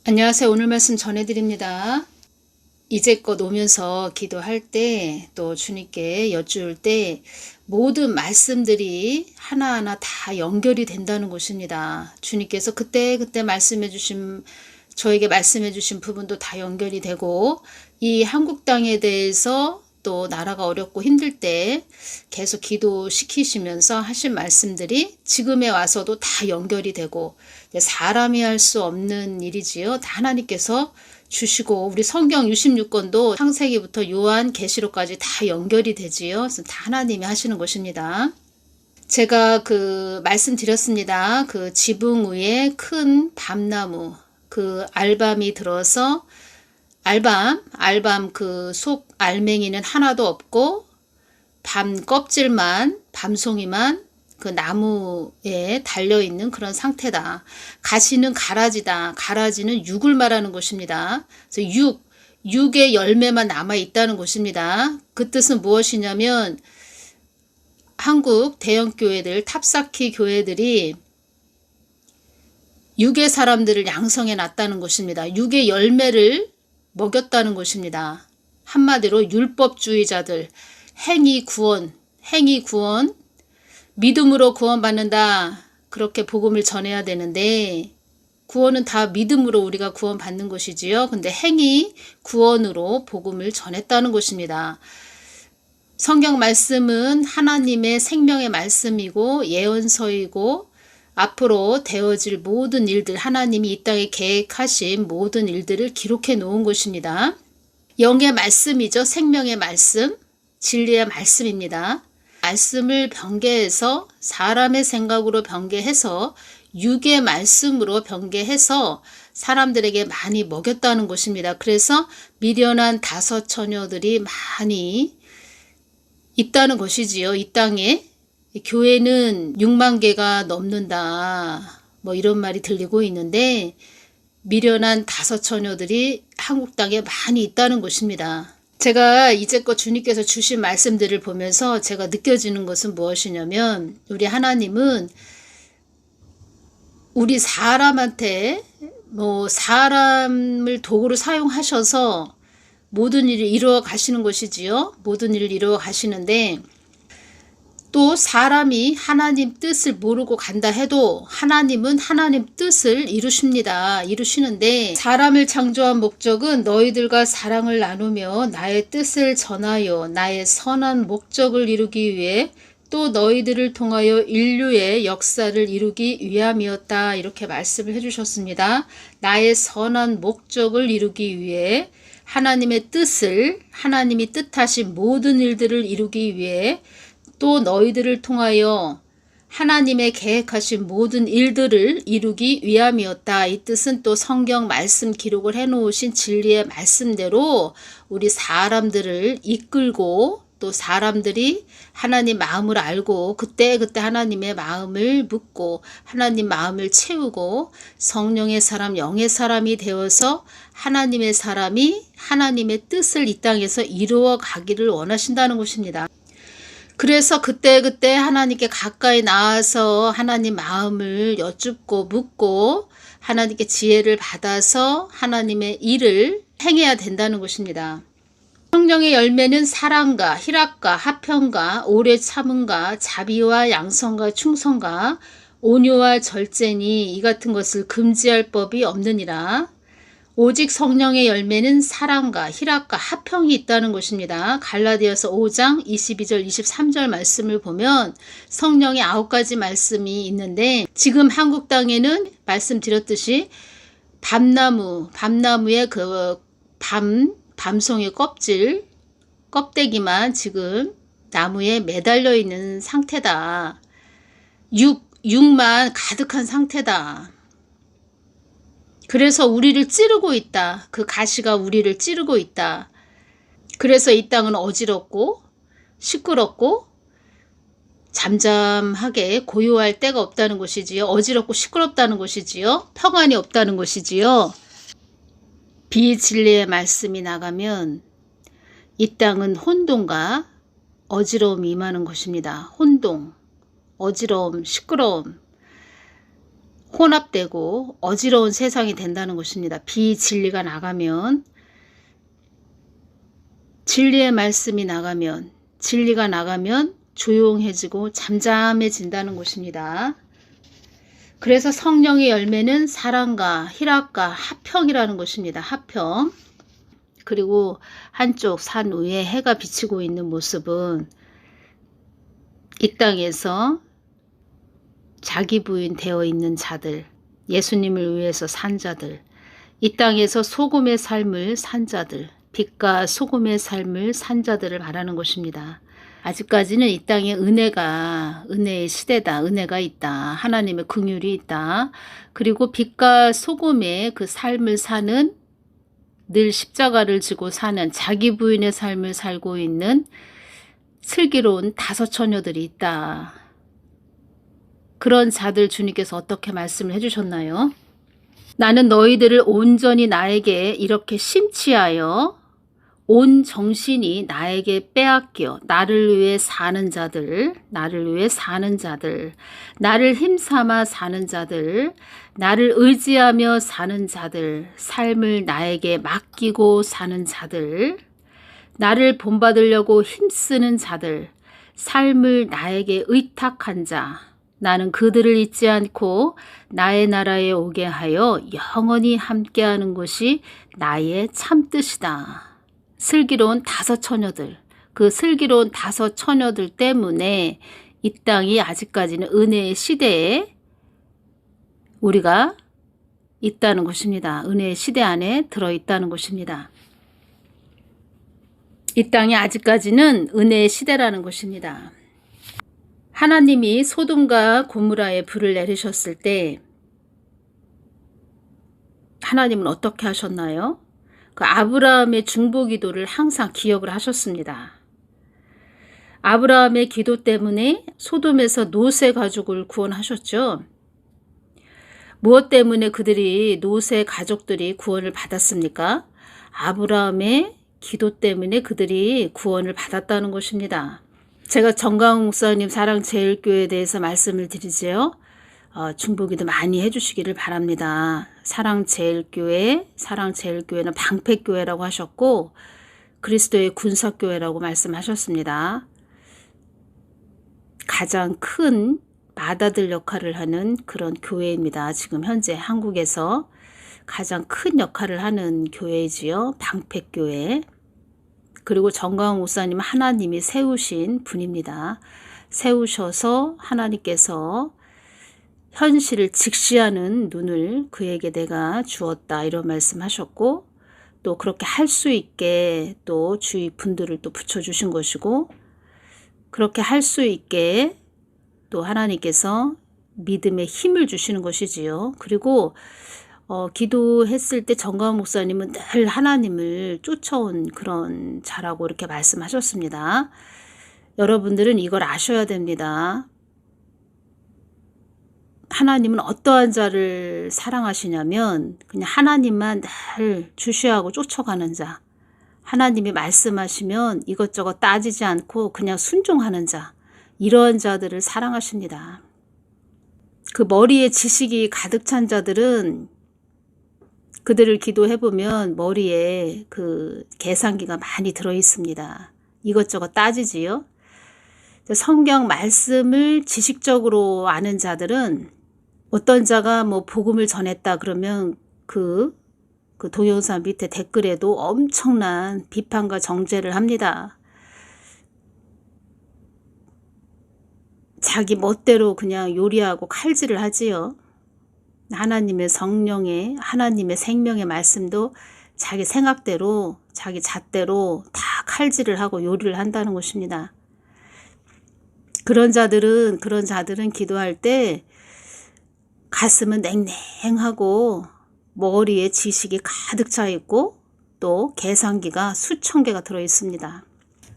안녕하세요. 오늘 말씀 전해드립니다. 이제껏 오면서 기도할 때 또 주님께 여쭈을 때 모든 말씀들이 하나하나 다 연결이 된다는 것입니다. 주님께서 그때 말씀해 주신 저에게 말씀해 주신 부분도 다 연결이 되고 이 한국 땅에 대해서 또 나라가 어렵고 힘들 때 계속 기도시키시면서 하신 말씀들이 지금에 와서도 다 연결이 되고 사람이 할 수 없는 일이지요. 다 하나님께서 주시고 우리 성경 66권도 창세기부터 요한 계시록까지 다 연결이 되지요. 그래서 다 하나님이 하시는 것입니다. 제가 말씀드렸습니다. 그 지붕 위에 큰 밤나무 그 알밤이 들어서 알밤 그 속 알맹이는 하나도 없고 밤 껍질만 밤송이만 그 나무에 달려있는 그런 상태다. 가시는 가라지다. 가라지는 육을 말하는 것입니다. 그래서 육의 열매만 남아있다는 것입니다. 그 뜻은 무엇이냐면 한국 대형교회들 탑사키 교회들이 육의 사람들을 양성해 놨다는 것입니다. 육의 열매를 먹였다는 것입니다. 한마디로 율법주의자들 행위 구원 믿음으로 구원받는다. 그렇게 복음을 전해야 되는데 구원은 다 믿음으로 우리가 구원받는 것이지요. 근데 행위 구원으로 복음을 전했다는 것입니다. 성경 말씀은 하나님의 생명의 말씀이고 예언서이고 앞으로 되어질 모든 일들 하나님이 이 땅에 계획하신 모든 일들을 기록해 놓은 것입니다. 영의 말씀이죠. 생명의 말씀, 진리의 말씀입니다. 말씀을 변개해서 사람의 생각으로 변개해서 육의 말씀으로 변개해서 사람들에게 많이 먹였다는 것입니다. 그래서 미련한 다섯 처녀들이 많이 있다는 것이지요. 이 땅에 교회는 6만 개가 넘는다. 뭐 이런 말이 들리고 있는데 미련한 다섯 처녀들이 한국 땅에 많이 있다는 것입니다. 제가 이제껏 주님께서 주신 말씀들을 보면서 제가 느껴지는 것은 무엇이냐면 우리 하나님은 우리 사람한테 사람을 도구로 사용하셔서 모든 일을 이루어 가시는 것이지요. 모든 일을 이루어 가시는데 또 사람이 하나님 뜻을 모르고 간다 해도 하나님은 하나님 뜻을 이루시는데 사람을 창조한 목적은 너희들과 사랑을 나누며 나의 뜻을 전하여 나의 선한 목적을 이루기 위해 또 너희들을 통하여 인류의 역사를 이루기 위함이었다. 이렇게 말씀을 해주셨습니다. 나의 선한 목적을 이루기 위해 하나님의 뜻을 하나님이 뜻하신 모든 일들을 이루기 위해 또 너희들을 통하여 하나님의 계획하신 모든 일들을 이루기 위함이었다. 이 뜻은 또 성경 말씀 기록을 해놓으신 진리의 말씀대로 우리 사람들을 이끌고 또 사람들이 하나님 마음을 알고 그때 하나님의 마음을 묻고 하나님 마음을 채우고 성령의 사람 영의 사람이 되어서 하나님의 사람이 하나님의 뜻을 이 땅에서 이루어 가기를 원하신다는 것입니다. 그래서 그때 하나님께 가까이 나와서 하나님 마음을 여쭙고 묻고 하나님께 지혜를 받아서 하나님의 일을 행해야 된다는 것입니다. 성령의 열매는 사랑과 희락과 화평과 오래 참음과 자비와 양선과 충성과 온유와 절제니 이 같은 것을 금지할 법이 없느니라. 오직 성령의 열매는 사랑과 희락과 화평이 있다는 것입니다. 갈라디아서 5장 22절 23절 말씀을 보면 성령의 9가지 말씀이 있는데 지금 한국 땅에는 말씀드렸듯이 밤나무의 그 밤송이 껍데기만 지금 나무에 매달려 있는 상태다. 육만 가득한 상태다. 그래서 우리를 찌르고 있다. 그 가시가 우리를 찌르고 있다. 그래서 이 땅은 어지럽고 시끄럽고 잠잠하게 고요할 데가 없다는 것이지요. 어지럽고 시끄럽다는 것이지요. 평안이 없다는 것이지요. 비진리의 말씀이 나가면 이 땅은 혼돈과 어지러움이 임하는 것입니다. 혼동, 어지러움, 시끄러움. 혼합되고 어지러운 세상이 된다는 것입니다. 비진리가 나가면, 진리의 말씀이 나가면, 진리가 나가면 조용해지고 잠잠해진다는 것입니다. 그래서 성령의 열매는 사랑과 희락과 화평이라는 것입니다. 화평. 그리고 한쪽 산 위에 해가 비치고 있는 모습은 이 땅에서 자기 부인 되어 있는 자들, 예수님을 위해서 산 자들, 이 땅에서 소금의 삶을 산 자들, 빛과 소금의 삶을 산 자들을 말하는 것입니다. 아직까지는 이 땅에 은혜의 시대다. 은혜가 있다. 하나님의 긍휼이 있다. 그리고 빛과 소금의 그 삶을 사는, 늘 십자가를 지고 사는 자기 부인의 삶을 살고 있는 슬기로운 다섯 처녀들이 있다. 그런 자들 주님께서 어떻게 말씀을 해주셨나요? 나는 너희들을 온전히 나에게 이렇게 심취하여 온 정신이 나에게 빼앗겨 나를 위해 사는 자들, 나를 힘삼아 사는 자들, 나를 의지하며 사는 자들, 삶을 나에게 맡기고 사는 자들, 나를 본받으려고 힘쓰는 자들, 삶을 나에게 의탁한 자, 나는 그들을 잊지 않고 나의 나라에 오게 하여 영원히 함께하는 것이 나의 참뜻이다. 슬기로운 다섯 처녀들, 그 슬기로운 다섯 처녀들 때문에 이 땅이 아직까지는 은혜의 시대에 우리가 있다는 것입니다. 은혜의 시대 안에 들어있다는 것입니다. 이 땅이 아직까지는 은혜의 시대라는 것입니다. 하나님이 소돔과 고무라에 불을 내리셨을 때 하나님은 어떻게 하셨나요? 그 아브라함의 중보 기도를 항상 기억을 하셨습니다. 아브라함의 기도 때문에 소돔에서 롯의 가족을 구원하셨죠. 무엇 때문에 롯의 가족들이 구원을 받았습니까? 아브라함의 기도 때문에 그들이 구원을 받았다는 것입니다. 제가 정강훈 목사님 사랑제일교회에 대해서 말씀을 드리지요. 중보기도 많이 해주시기를 바랍니다. 사랑제일교회는 방패교회라고 하셨고 그리스도의 군사교회라고 말씀하셨습니다. 가장 큰 맏아들 역할을 하는 그런 교회입니다. 지금 현재 한국에서 가장 큰 역할을 하는 교회이지요. 방패교회. 그리고 정강훈 목사님 하나님이 세우신 분입니다. 세우셔서 하나님께서 현실을 직시하는 눈을 그에게 내가 주었다 이런 말씀하셨고 또 그렇게 할 수 있게 또 주위 분들을 또 붙여주신 것이고 그렇게 할 수 있게 또 하나님께서 믿음의 힘을 주시는 것이지요. 그리고 기도했을 때 정가은 목사님은 늘 하나님을 쫓아온 그런 자라고 이렇게 말씀하셨습니다. 여러분들은 이걸 아셔야 됩니다. 하나님은 어떠한 자를 사랑하시냐면 그냥 하나님만 늘 주시하고 쫓아가는 자, 하나님이 말씀하시면 이것저것 따지지 않고 그냥 순종하는 자, 이러한 자들을 사랑하십니다. 그 머리에 지식이 가득 찬 자들은 그들을 기도해보면 머리에 그 계산기가 많이 들어있습니다. 이것저것 따지지요. 성경 말씀을 지식적으로 아는 자들은 어떤 자가 뭐 복음을 전했다 그러면 그 동영상 밑에 댓글에도 엄청난 비판과 정죄를 합니다. 자기 멋대로 그냥 요리하고 칼질을 하지요. 하나님의 성령의 하나님의 생명의 말씀도 자기 생각대로 자기 잣대로 다 칼질을 하고 요리를 한다는 것입니다. 그런 자들은 기도할 때 가슴은 냉랭하고 머리에 지식이 가득 차 있고 또 계산기가 수천 개가 들어 있습니다.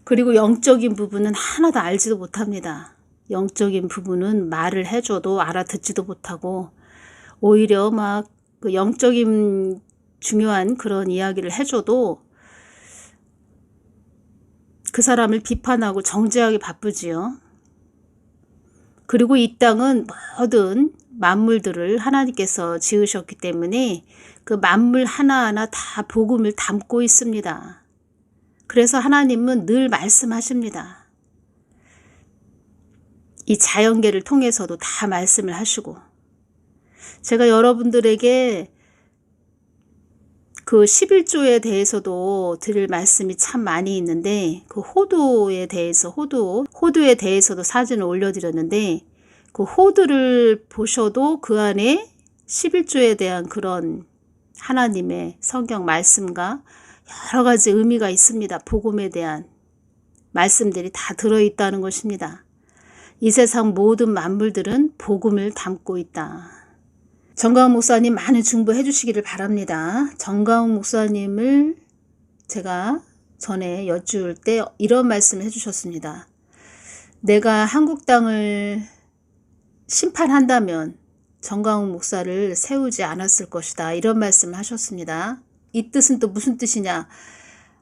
그리고 영적인 부분은 하나도 알지도 못합니다. 영적인 부분은 말을 해줘도 알아듣지도 못하고 오히려 막 그 영적인 중요한 그런 이야기를 해줘도 그 사람을 비판하고 정죄하기 바쁘지요. 그리고 이 땅은 만물들을 하나님께서 지으셨기 때문에 그 만물 하나하나 다 복음을 담고 있습니다. 그래서 하나님은 늘 말씀하십니다. 이 자연계를 통해서도 다 말씀을 하시고, 제가 여러분들에게 그 11조에 대해서도 드릴 말씀이 참 많이 있는데, 그 호두에 대해서도 사진을 올려드렸는데, 그 호두를 보셔도 그 안에 11조에 대한 그런 하나님의 성경 말씀과 여러 가지 의미가 있습니다. 복음에 대한 말씀들이 다 들어있다는 것입니다. 이 세상 모든 만물들은 복음을 담고 있다. 정가훈 목사님 많은 중보해 주시기를 바랍니다. 정가훈 목사님을 제가 전에 여쭈을 때 이런 말씀을 해주셨습니다. 내가 한국 땅을 심판한다면 정가훈 목사를 세우지 않았을 것이다. 이런 말씀을 하셨습니다. 이 뜻은 또 무슨 뜻이냐?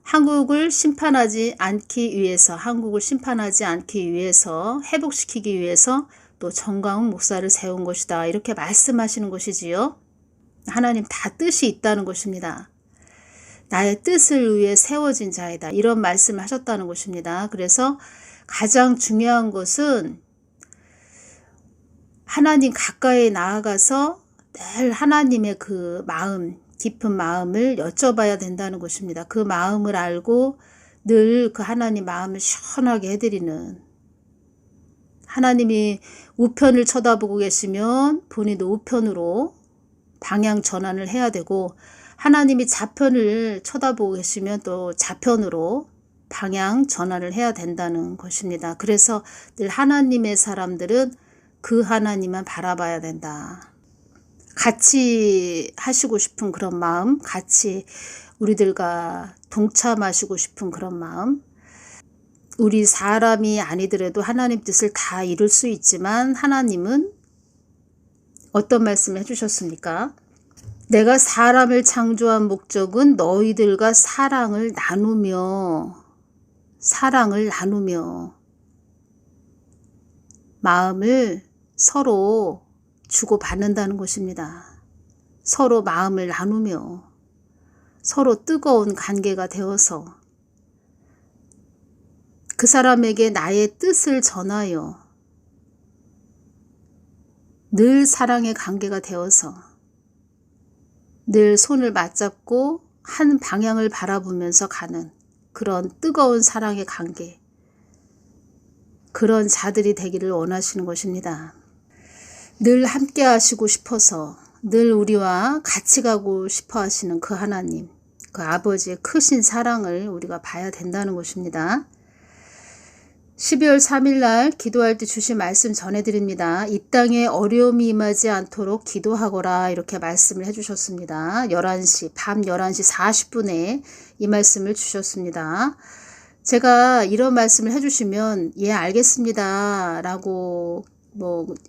한국을 심판하지 않기 위해서, 회복시키기 위해서 또 정가훈 목사를 세운 것이다. 이렇게 말씀하시는 것이지요. 하나님 다 뜻이 있다는 것입니다. 나의 뜻을 위해 세워진 자이다. 이런 말씀을 하셨다는 것입니다. 그래서 가장 중요한 것은 하나님 가까이 나아가서 늘 하나님의 그 마음, 깊은 마음을 여쭤봐야 된다는 것입니다. 그 마음을 알고 늘 그 하나님 마음을 시원하게 해드리는, 하나님이 우편을 쳐다보고 계시면 본인도 우편으로 방향 전환을 해야 되고, 하나님이 좌편을 쳐다보고 계시면 또 좌편으로 방향 전환을 해야 된다는 것입니다. 그래서 늘 하나님의 사람들은 그 하나님만 바라봐야 된다. 같이 하시고 싶은 그런 마음, 같이 우리들과 동참하시고 싶은 그런 마음, 우리 사람이 아니더라도 하나님 뜻을 다 이룰 수 있지만 하나님은 어떤 말씀을 해주셨습니까? 내가 사람을 창조한 목적은 너희들과 사랑을 나누며 마음을 서로 주고받는다는 것입니다. 서로 마음을 나누며 서로 뜨거운 관계가 되어서 그 사람에게 나의 뜻을 전하여 늘 사랑의 관계가 되어서 늘 손을 맞잡고 한 방향을 바라보면서 가는 그런 뜨거운 사랑의 관계, 그런 자들이 되기를 원하시는 것입니다. 늘 함께 하시고 싶어서 늘 우리와 같이 가고 싶어 하시는 그 하나님, 그 아버지의 크신 사랑을 우리가 봐야 된다는 것입니다. 12월 3일 날 기도할 때 주신 말씀 전해드립니다. 이 땅에 어려움이 임하지 않도록 기도하거라, 이렇게 말씀을 해주셨습니다. 밤 11시 40분에 이 말씀을 주셨습니다. 제가 이런 말씀을 해주시면 예 알겠습니다 라고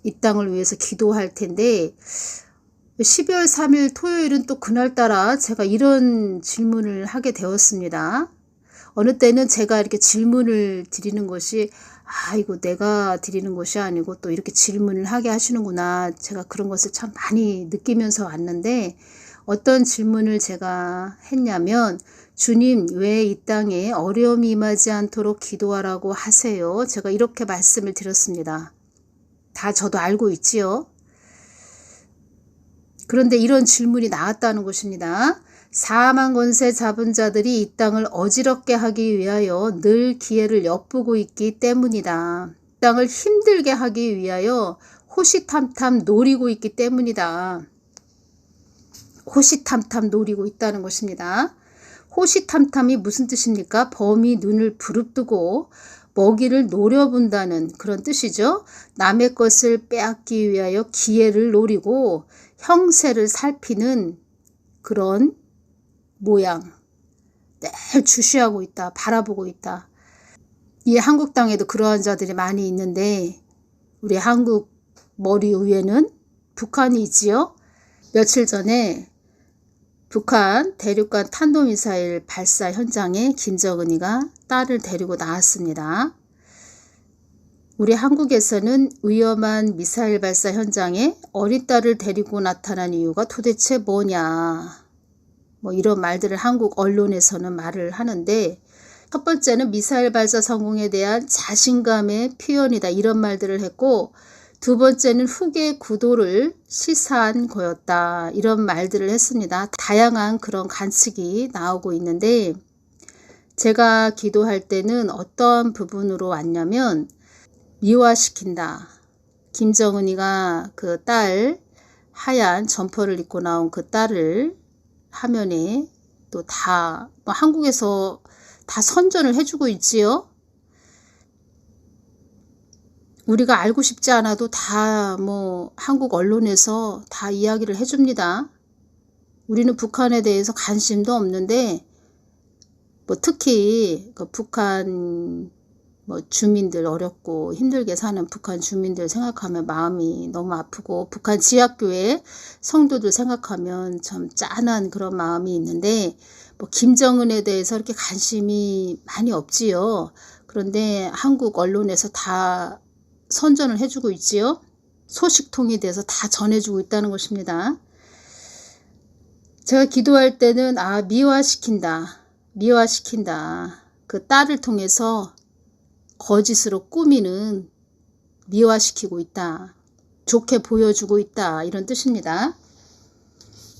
이 땅을 위해서 기도할 텐데, 12월 3일 토요일은 또 그날따라 제가 이런 질문을 하게 되었습니다. 어느 때는 제가 이렇게 질문을 드리는 것이 이거 내가 드리는 것이 아니고 또 이렇게 질문을 하게 하시는구나, 제가 그런 것을 참 많이 느끼면서 왔는데, 어떤 질문을 제가 했냐면, 주님 왜 이 땅에 어려움이 임하지 않도록 기도하라고 하세요? 제가 이렇게 말씀을 드렸습니다. 다 저도 알고 있지요. 그런데 이런 질문이 나왔다는 것입니다. 사망 권세 잡은 자들이 이 땅을 어지럽게 하기 위하여 늘 기회를 엿보고 있기 때문이다. 이 땅을 힘들게 하기 위하여 호시탐탐 노리고 있기 때문이다. 호시탐탐 노리고 있다는 것입니다. 호시탐탐이 무슨 뜻입니까? 범이 눈을 부릅뜨고 먹이를 노려본다는 그런 뜻이죠. 남의 것을 빼앗기 위하여 기회를 노리고 형세를 살피는 그런 모양, 늘 주시하고 있다, 바라보고 있다. 이 한국 땅에도 그러한 자들이 많이 있는데, 우리 한국 머리 위에는 북한이 있지요. 며칠 전에 북한 대륙간 탄도미사일 발사 현장에 김정은이가 딸을 데리고 나왔습니다. 우리 한국에서는 위험한 미사일 발사 현장에 어린 딸을 데리고 나타난 이유가 도대체 뭐냐. 뭐 이런 말들을 한국 언론에서는 말을 하는데, 첫 번째는 미사일 발사 성공에 대한 자신감의 표현이다, 이런 말들을 했고, 두 번째는 훅의 구도를 시사한 거였다, 이런 말들을 했습니다. 다양한 그런 관측이 나오고 있는데, 제가 기도할 때는 어떤 부분으로 왔냐면, 미화시킨다. 김정은이가 그 딸, 하얀 점퍼를 입고 나온 그 딸을 화면에 또 다 한국에서 다 선전을 해주고 있지요. 우리가 알고 싶지 않아도 다 한국 언론에서 다 이야기를 해줍니다. 우리는 북한에 대해서 관심도 없는데 특히 그 북한 주민들, 어렵고 힘들게 사는 북한 주민들 생각하면 마음이 너무 아프고, 북한 지하교회 성도들 생각하면 참 짠한 그런 마음이 있는데, 김정은에 대해서 이렇게 관심이 많이 없지요. 그런데 한국 언론에서 다 선전을 해주고 있지요. 소식통에 대해서 다 전해주고 있다는 것입니다. 제가 기도할 때는 미화시킨다. 그 딸을 통해서 거짓으로 꾸미는, 미화시키고 있다. 좋게 보여주고 있다, 이런 뜻입니다.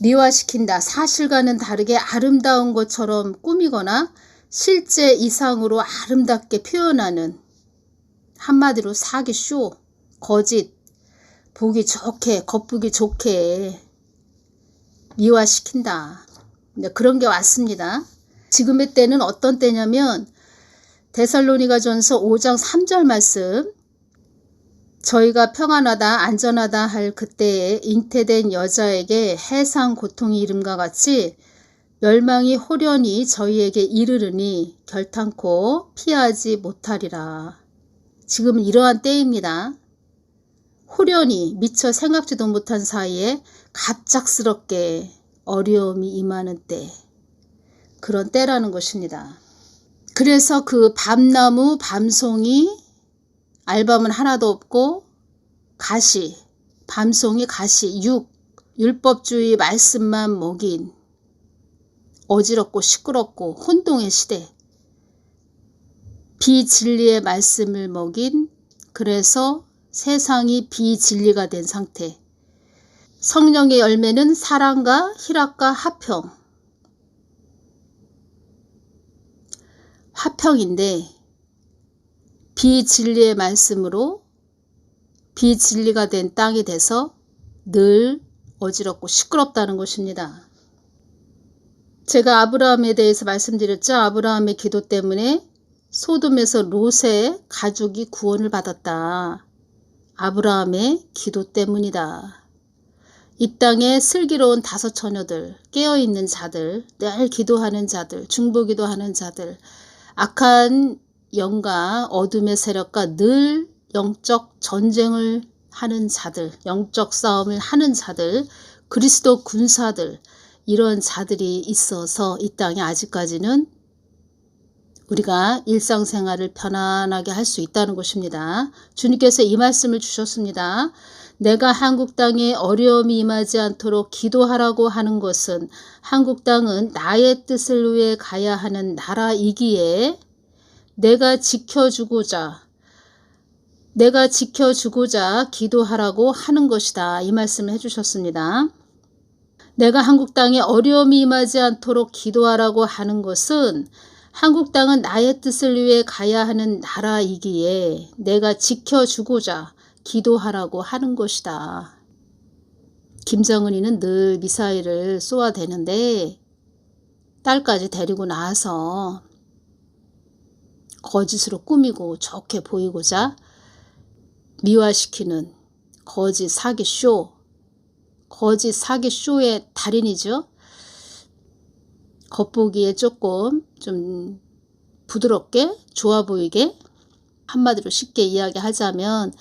미화시킨다. 사실과는 다르게 아름다운 것처럼 꾸미거나 실제 이상으로 아름답게 표현하는, 한마디로 사기쇼, 거짓, 보기 좋게, 겉보기 좋게 미화시킨다. 그런 게 왔습니다. 지금의 때는 어떤 때냐면 데살로니가전서 5장 3절 말씀, 저희가 평안하다 안전하다 할 그때에 잉태된 여자에게 해상 고통이 이름과 같이 멸망이 호련히 저희에게 이르르니 결탄코 피하지 못하리라. 지금은 이러한 때입니다. 호련히 미처 생각지도 못한 사이에 갑작스럽게 어려움이 임하는 때, 그런 때라는 것입니다. 그래서 그 밤나무, 밤송이, 알밤은 하나도 없고 가시, 밤송이, 가시, 율법주의 말씀만 먹인 어지럽고 시끄럽고 혼동의 시대, 비진리의 말씀을 먹인, 그래서 세상이 비진리가 된 상태. 성령의 열매는 사랑과 희락과 화평인데, 비진리의 말씀으로 비진리가 된 땅이 돼서 늘 어지럽고 시끄럽다는 것입니다. 제가 아브라함에 대해서 말씀드렸죠. 아브라함의 기도 때문에 소돔에서 롯의 가족이 구원을 받았다. 아브라함의 기도 때문이다. 이 땅에 슬기로운 5 처녀들, 깨어있는 자들, 늘 기도하는 자들, 중보기도 하는 자들, 악한 영과 어둠의 세력과 늘 영적 전쟁을 하는 자들, 영적 싸움을 하는 자들, 그리스도 군사들, 이런 자들이 있어서 이 땅에 아직까지는 우리가 일상생활을 편안하게 할 수 있다는 것입니다. 주님께서 이 말씀을 주셨습니다. 내가 한국 땅에 어려움이 임하지 않도록 기도하라고 하는 것은, 한국 땅은 나의 뜻을 위해 가야 하는 나라이기에 내가 지켜주고자 기도하라고 하는 것이다. 이 말씀을 해주셨습니다. 내가 한국 땅에 어려움이 임하지 않도록 기도하라고 하는 것은, 한국 땅은 나의 뜻을 위해 가야 하는 나라이기에 내가 지켜주고자 기도하라고 하는 것이다. 김정은이는 늘 미사일을 쏘아대는데 딸까지 데리고 나와서 거짓으로 꾸미고 좋게 보이고자 미화시키는 거짓 사기쇼의 달인이죠. 겉보기에 조금 좀 부드럽게 좋아 보이게, 한마디로 쉽게 이야기하자면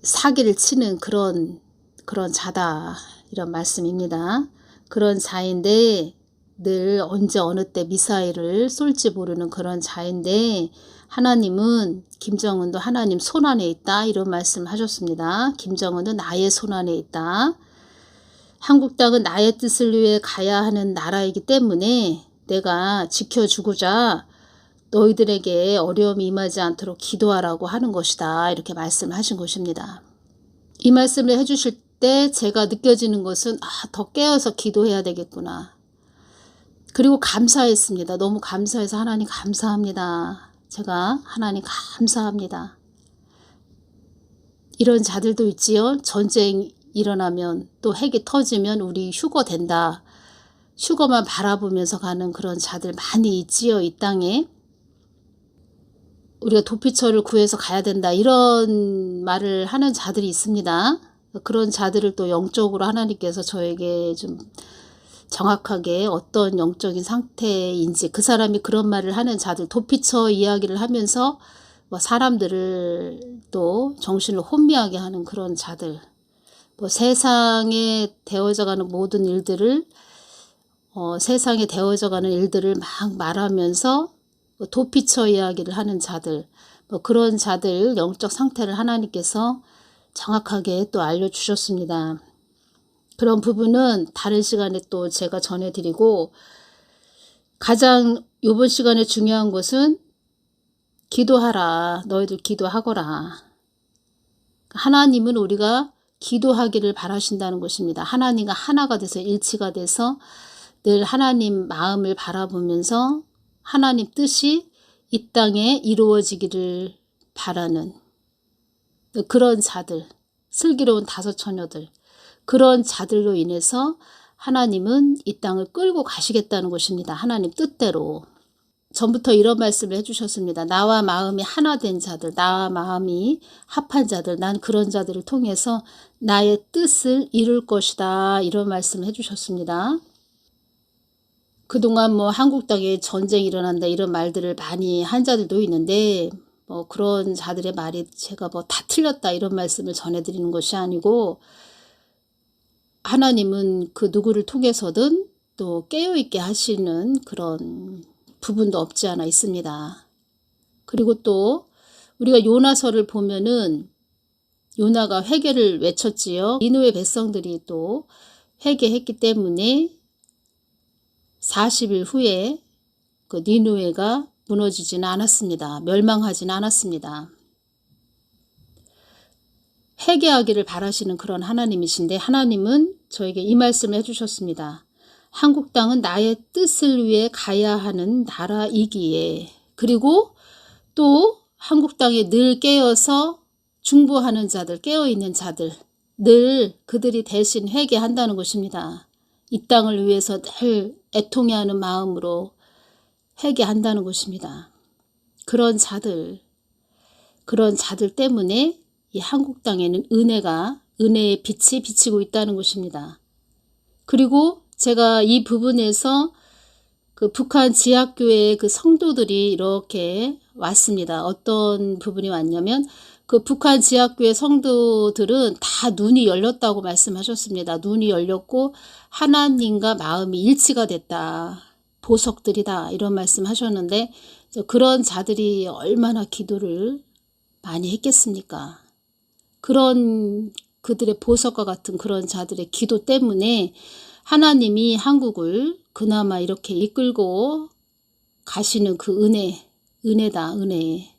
사기를 치는 그런 자다, 이런 말씀입니다. 그런 자인데 늘 언제 어느 때 미사일을 쏠지 모르는 그런 자인데 하나님은 김정은도 하나님 손안에 있다 이런 말씀 하셨습니다. 김정은은 나의 손안에 있다. 한국 땅은 나의 뜻을 위해 가야 하는 나라이기 때문에 내가 지켜주고자 너희들에게 어려움이 임하지 않도록 기도하라고 하는 것이다. 이렇게 말씀하신 것입니다. 이 말씀을 해주실 때 제가 느껴지는 것은 더 깨어서 기도해야 되겠구나. 그리고 감사했습니다. 너무 감사해서 하나님 감사합니다. 제가 하나님 감사합니다. 이런 자들도 있지요. 전쟁 일어나면 또 핵이 터지면 우리 휴거 된다. 휴거만 바라보면서 가는 그런 자들 많이 있지요. 이 땅에. 우리가 도피처를 구해서 가야 된다. 이런 말을 하는 자들이 있습니다. 그런 자들을 또 영적으로 하나님께서 저에게 좀 정확하게 어떤 영적인 상태인지 그 사람이 그런 말을 하는 자들 도피처 이야기를 하면서 사람들을 또 정신을 혼미하게 하는 그런 자들 세상에 되어져가는 모든 일들을 세상에 되어져가는 일들을 막 말하면서 도피처 이야기를 하는 자들 그런 자들 영적 상태를 하나님께서 정확하게 또 알려주셨습니다. 그런 부분은 다른 시간에 또 제가 전해드리고 가장 이번 시간에 중요한 것은 기도하라. 너희들 기도하거라. 하나님은 우리가 기도하기를 바라신다는 것입니다. 하나님과 하나가 돼서 일치가 돼서 늘 하나님 마음을 바라보면서 하나님 뜻이 이 땅에 이루어지기를 바라는 그런 자들, 슬기로운 다섯 처녀들, 그런 자들로 인해서 하나님은 이 땅을 끌고 가시겠다는 것입니다. 하나님 뜻대로. 전부터 이런 말씀을 해주셨습니다. 나와 마음이 하나 된 자들, 나와 마음이 합한 자들, 난 그런 자들을 통해서 나의 뜻을 이룰 것이다. 이런 말씀을 해주셨습니다. 그동안 한국 땅에 전쟁이 일어난다 이런 말들을 많이 한 자들도 있는데 그런 자들의 말이 제가 다 틀렸다 이런 말씀을 전해드리는 것이 아니고 하나님은 그 누구를 통해서든 또 깨어있게 하시는 그런 부분도 없지 않아 있습니다. 그리고 또 우리가 요나서를 보면은 요나가 회개를 외쳤지요. 니느웨 백성들이 또 회개했기 때문에 40일 후에 그 니느웨가 무너지지는 않았습니다. 멸망하지는 않았습니다. 회개하기를 바라시는 그런 하나님이신데 하나님은 저에게 이 말씀을 해주셨습니다. 한국 땅은 나의 뜻을 위해 가야 하는 나라이기에 그리고 또 한국 땅에 늘 깨어서 중보하는 자들, 깨어있는 자들 늘 그들이 대신 회개한다는 것입니다. 이 땅을 위해서 늘 애통해하는 마음으로 회개한다는 것입니다. 그런 자들 때문에 이 한국 땅에는 은혜의 빛이 비치고 있다는 것입니다. 그리고 제가 이 부분에서 그 북한 지하교회의 그 성도들이 이렇게 왔습니다. 어떤 부분이 왔냐면 그 북한 지하교회 성도들은 다 눈이 열렸다고 말씀하셨습니다. 눈이 열렸고 하나님과 마음이 일치가 됐다. 보석들이다. 이런 말씀하셨는데 그런 자들이 얼마나 기도를 많이 했겠습니까? 그런 그들의 보석과 같은 그런 자들의 기도 때문에 하나님이 한국을 그나마 이렇게 이끌고 가시는 그 은혜다, 은혜.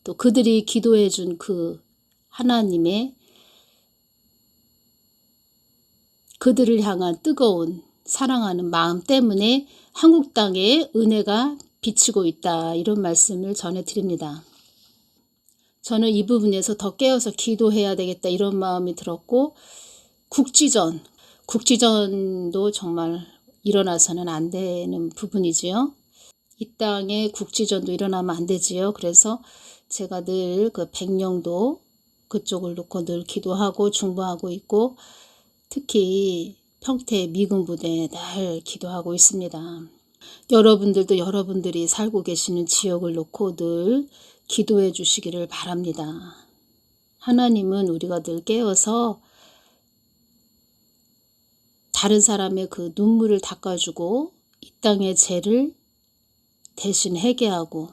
또 그들이 기도해 준 그 하나님의 그들을 향한 뜨거운 사랑하는 마음 때문에 한국 땅에 은혜가 비치고 있다. 이런 말씀을 전해드립니다. 저는 이 부분에서 더 깨어서 기도해야 되겠다 이런 마음이 들었고 국지전도 정말 일어나서는 안 되는 부분이지요. 이 땅에 국지전도 일어나면 안 되지요. 그래서 제가 늘 그 백령도 그쪽을 놓고 늘 기도하고 중보하고 있고 특히 평택 미군 부대에 늘 기도하고 있습니다. 여러분들도 여러분들이 살고 계시는 지역을 놓고 늘 기도해 주시기를 바랍니다. 하나님은 우리가 늘 깨어서 다른 사람의 그 눈물을 닦아주고 이 땅의 죄를 대신 회개하고,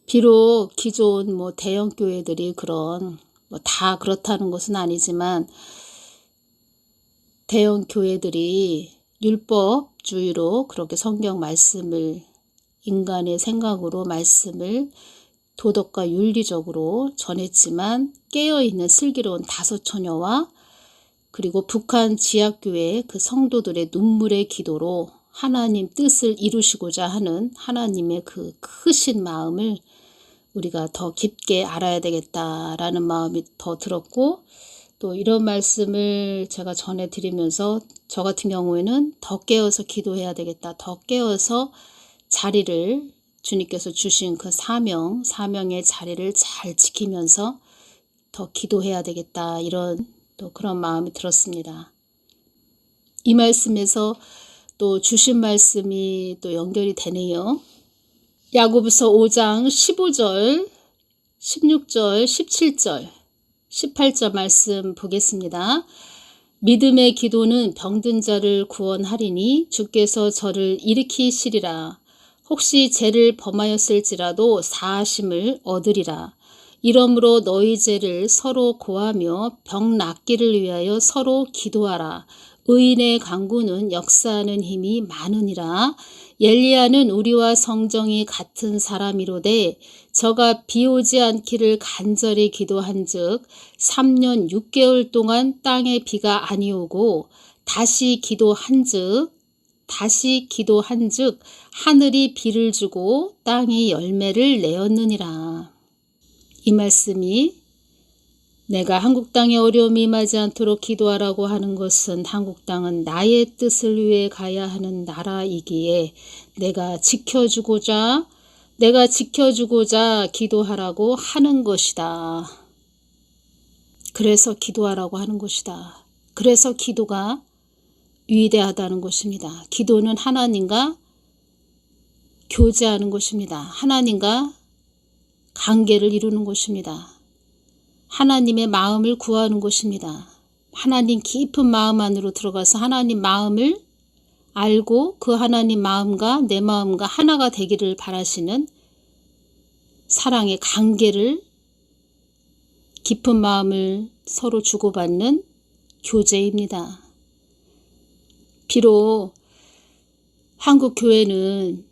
비록 기존 대형 교회들이 그런 다 그렇다는 것은 아니지만 대형 교회들이 율법주의로 그렇게 성경 말씀을 인간의 생각으로 말씀을 도덕과 윤리적으로 전했지만 깨어있는 슬기로운 다섯 처녀와 그리고 북한 지하교회 그 성도들의 눈물의 기도로 하나님 뜻을 이루시고자 하는 하나님의 그 크신 마음을 우리가 더 깊게 알아야 되겠다라는 마음이 더 들었고, 또 이런 말씀을 제가 전해드리면서 저 같은 경우에는 더 깨어서 기도해야 되겠다. 더 깨어서 자리를 주님께서 주신 그 사명의 자리를 잘 지키면서 더 기도해야 되겠다. 이런 또 그런 마음이 들었습니다. 이 말씀에서 또 주신 말씀이 또 연결이 되네요. 야고보서 5장 15절, 16절, 17절, 18절 말씀 보겠습니다. 믿음의 기도는 병든 자를 구원하리니 주께서 저를 일으키시리라. 혹시 죄를 범하였을지라도 사하심을 얻으리라. 이러므로 너희 죄를 서로 고하며 병 낫기를 위하여 서로 기도하라. 의인의 간구는 역사하는 힘이 많으니라. 엘리야는 우리와 성정이 같은 사람이로되 저가 비 오지 않기를 간절히 기도한즉 3년 6개월 동안 땅에 비가 아니오고 다시 기도한즉 하늘이 비를 주고 땅이 열매를 내었느니라. 이 말씀이 내가 한국 땅에 어려움이 임하지 않도록 기도하라고 하는 것은 한국 땅은 나의 뜻을 위해 가야 하는 나라이기에 내가 지켜주고자 기도하라고 하는 것이다. 그래서 기도하라고 하는 것이다. 그래서 기도가 위대하다는 것입니다. 기도는 하나님과 교제하는 것입니다. 하나님과 관계를 이루는 것입니다. 하나님의 마음을 구하는 것입니다. 하나님 깊은 마음 안으로 들어가서 하나님 마음을 알고 그 하나님 마음과 내 마음과 하나가 되기를 바라시는 사랑의 관계를, 깊은 마음을 서로 주고받는 교제입니다. 비록 한국 교회는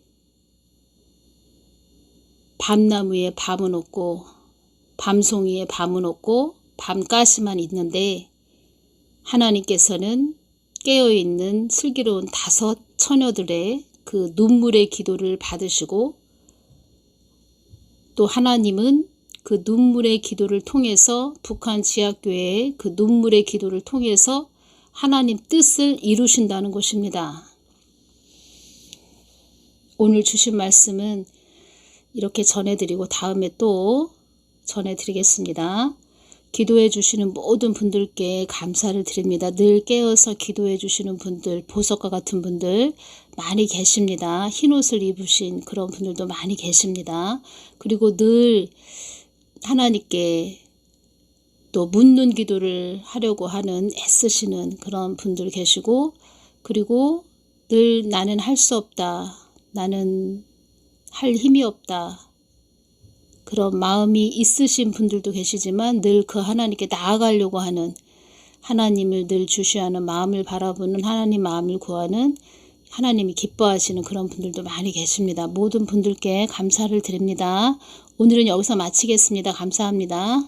밤나무에 밤은 없고 밤송이에 밤은 없고 밤가시만 있는데 하나님께서는 깨어있는 슬기로운 다섯 처녀들의 그 눈물의 기도를 받으시고 또 하나님은 그 눈물의 기도를 통해서 북한 지하교회의 그 눈물의 기도를 통해서 하나님 뜻을 이루신다는 것입니다. 오늘 주신 말씀은 이렇게 전해드리고 다음에 또 전해드리겠습니다. 기도해 주시는 모든 분들께 감사를 드립니다. 늘 깨어서 기도해 주시는 분들, 보석과 같은 분들 많이 계십니다. 흰옷을 입으신 그런 분들도 많이 계십니다. 그리고 늘 하나님께 또 묻는 기도를 하려고 하는 애쓰시는 그런 분들 계시고, 그리고 늘 나는 할 수 없다, 나는 할 힘이 없다, 그런 마음이 있으신 분들도 계시지만 늘 그 하나님께 나아가려고 하는, 하나님을 늘 주시하는 마음을 바라보는, 하나님 마음을 구하는, 하나님이 기뻐하시는 그런 분들도 많이 계십니다. 모든 분들께 감사를 드립니다. 오늘은 여기서 마치겠습니다. 감사합니다.